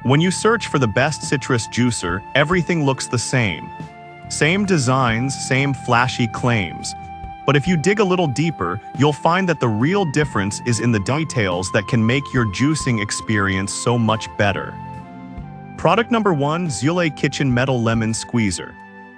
When you search for the best citrus juicer, everything looks the same. Same designs, same flashy claims. But if you dig a little deeper, you'll find that the real difference is in the details that can make your juicing experience so much better. Product number 1, Xulei Kitchen Metal Lemon Squeezer.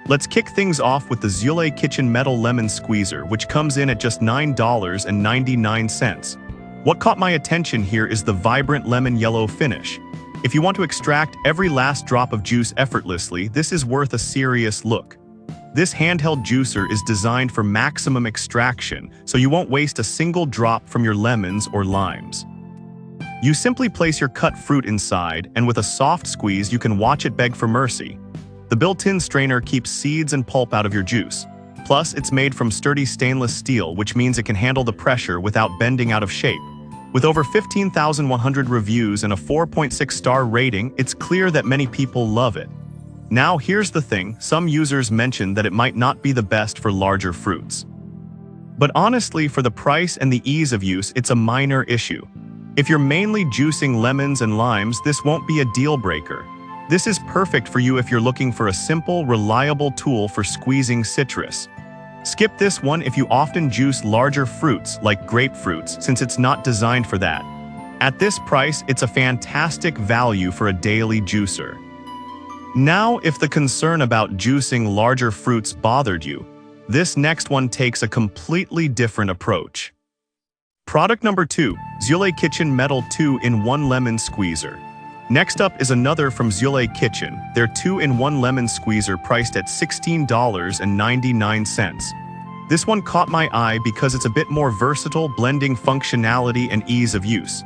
Let's kick things off with the Xulei Kitchen Metal Lemon Squeezer, which comes in at just $9.99. What caught my attention here is the vibrant lemon yellow finish. If you want to extract every last drop of juice effortlessly, this is worth a serious look. This handheld juicer is designed for maximum extraction, so you won't waste a single drop from your lemons or limes. You simply place your cut fruit inside, and with a soft squeeze you can watch it beg for mercy. The built-in strainer keeps seeds and pulp out of your juice. Plus, it's made from sturdy stainless steel, which means it can handle the pressure without bending out of shape. With over 15,100 reviews and a 4.6-star rating, it's clear that many people love it. Now here's the thing, some users mentioned that it might not be the best for larger fruits. But honestly, for the price and the ease of use, it's a minor issue. If you're mainly juicing lemons and limes, this won't be a deal breaker. This is perfect for you if you're looking for a simple, reliable tool for squeezing citrus. Skip this one if you often juice larger fruits like grapefruits, since it's not designed for that. At this price, it's a fantastic value for a daily juicer. Now, if the concern about juicing larger fruits bothered you, this next one takes a completely different approach. Product number 2, Xulei Kitchen Metal 2-in-1 Lemon Squeezer. Next up is another from Xulei Kitchen, their 2-in-1 lemon squeezer priced at $16.99. This one caught my eye because it's a bit more versatile, blending functionality and ease of use.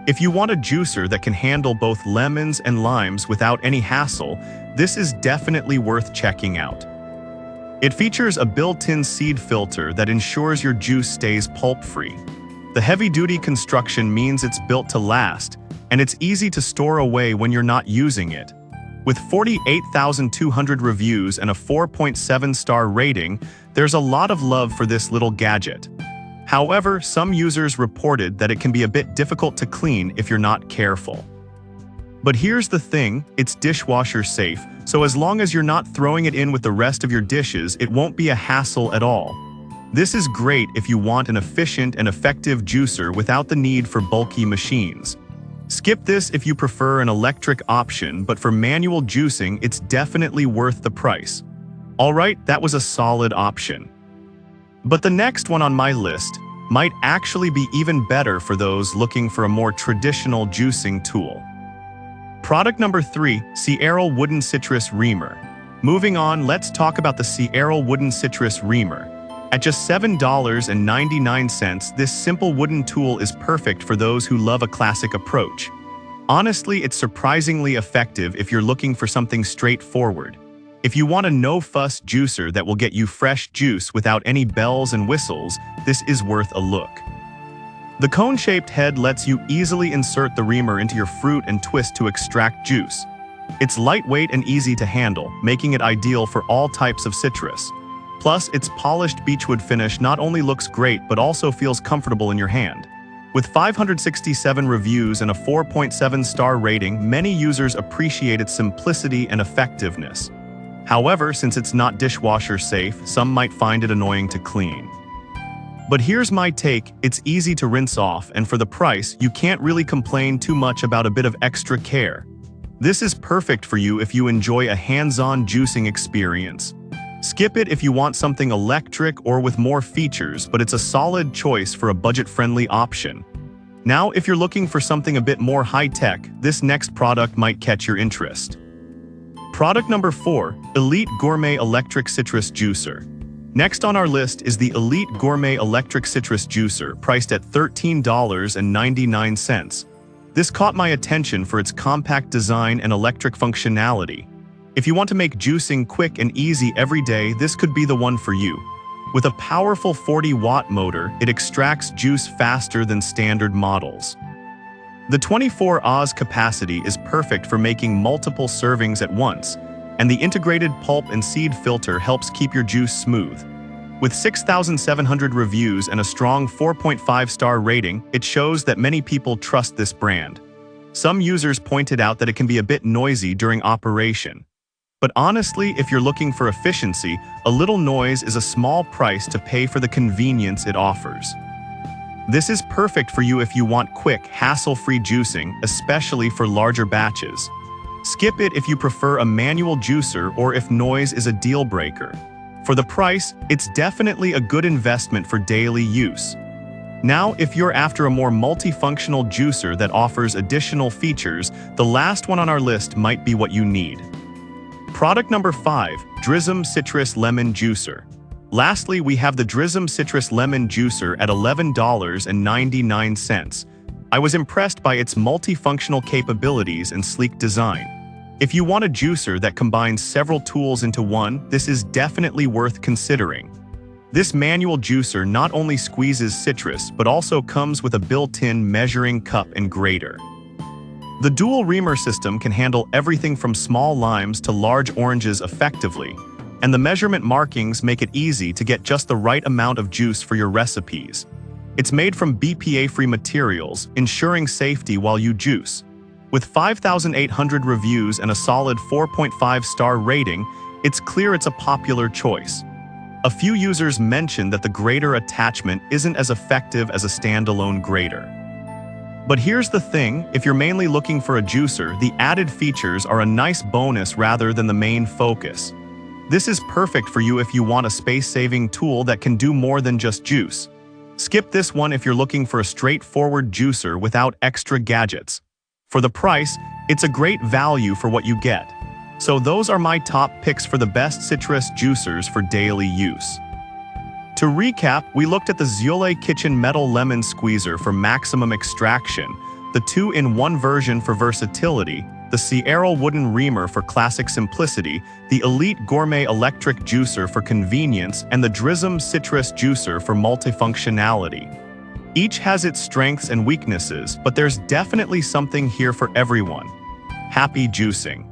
If you want a juicer that can handle both lemons and limes without any hassle, this is definitely worth checking out. It features a built-in seed filter that ensures your juice stays pulp-free. The heavy-duty construction means it's built to last, and it's easy to store away when you're not using it. With 48,200 reviews and a 4.7-star rating, there's a lot of love for this little gadget. However, some users reported that it can be a bit difficult to clean if you're not careful. But here's the thing, it's dishwasher safe, so as long as you're not throwing it in with the rest of your dishes, it won't be a hassle at all. This is great if you want an efficient and effective juicer without the need for bulky machines. Skip this if you prefer an electric option, but for manual juicing, it's definitely worth the price. Alright, that was a solid option. But the next one on my list might actually be even better for those looking for a more traditional juicing tool. Product number 3, Sierra Wooden Citrus Reamer. Moving on, let's talk about the Sierra Wooden Citrus Reamer. At just $7.99, this simple wooden tool is perfect for those who love a classic approach. Honestly, it's surprisingly effective if you're looking for something straightforward. If you want a no-fuss juicer that will get you fresh juice without any bells and whistles, this is worth a look. The cone-shaped head lets you easily insert the reamer into your fruit and twist to extract juice. It's lightweight and easy to handle, making it ideal for all types of citrus. Plus, its polished beechwood finish not only looks great but also feels comfortable in your hand. With 567 reviews and a 4.7-star rating, many users appreciate its simplicity and effectiveness. However, since it's not dishwasher safe, some might find it annoying to clean. But here's my take, it's easy to rinse off, and for the price, you can't really complain too much about a bit of extra care. This is perfect for you if you enjoy a hands-on juicing experience. Skip it if you want something electric or with more features, but it's a solid choice for a budget-friendly option. Now, if you're looking for something a bit more high-tech, this next product might catch your interest. Product number 4, Elite Gourmet Electric Citrus Juicer. Next on our list is the Elite Gourmet Electric Citrus Juicer, priced at $13.99. This caught my attention for its compact design and electric functionality. If you want to make juicing quick and easy every day, this could be the one for you. With a powerful 40-watt motor, it extracts juice faster than standard models. The 24 Oz capacity is perfect for making multiple servings at once, and the integrated pulp and seed filter helps keep your juice smooth. With 6,700 reviews and a strong 4.5-star rating, it shows that many people trust this brand. Some users pointed out that it can be a bit noisy during operation. But honestly, if you're looking for efficiency, a little noise is a small price to pay for the convenience it offers. This is perfect for you if you want quick, hassle-free juicing, especially for larger batches. Skip it if you prefer a manual juicer or if noise is a deal breaker. For the price, it's definitely a good investment for daily use. Now, if you're after a more multifunctional juicer that offers additional features, the last one on our list might be what you need. Product number 5, Drizem Citrus Lemon Juicer. Lastly, we have the Drizem Citrus Lemon Juicer at $11.99. I was impressed by its multifunctional capabilities and sleek design. If you want a juicer that combines several tools into one, this is definitely worth considering. This manual juicer not only squeezes citrus, but also comes with a built-in measuring cup and grater. The dual reamer system can handle everything from small limes to large oranges effectively, and the measurement markings make it easy to get just the right amount of juice for your recipes. It's made from BPA-free materials, ensuring safety while you juice. With 5,800 reviews and a solid 4.5-star rating, it's clear it's a popular choice. A few users mentioned that the grater attachment isn't as effective as a standalone grater. But here's the thing, if you're mainly looking for a juicer, the added features are a nice bonus rather than the main focus. This is perfect for you if you want a space-saving tool that can do more than just juice. Skip this one if you're looking for a straightforward juicer without extra gadgets. For the price, it's a great value for what you get. So those are my top picks for the best citrus juicers for daily use. To recap, we looked at the Zuele Kitchen Metal Lemon Squeezer for maximum extraction, the 2-in-1 version for versatility, the Sierra Wooden Reamer for classic simplicity, the Elite Gourmet Electric Juicer for convenience, and the Drizem Citrus Juicer for multifunctionality. Each has its strengths and weaknesses, but there's definitely something here for everyone. Happy juicing!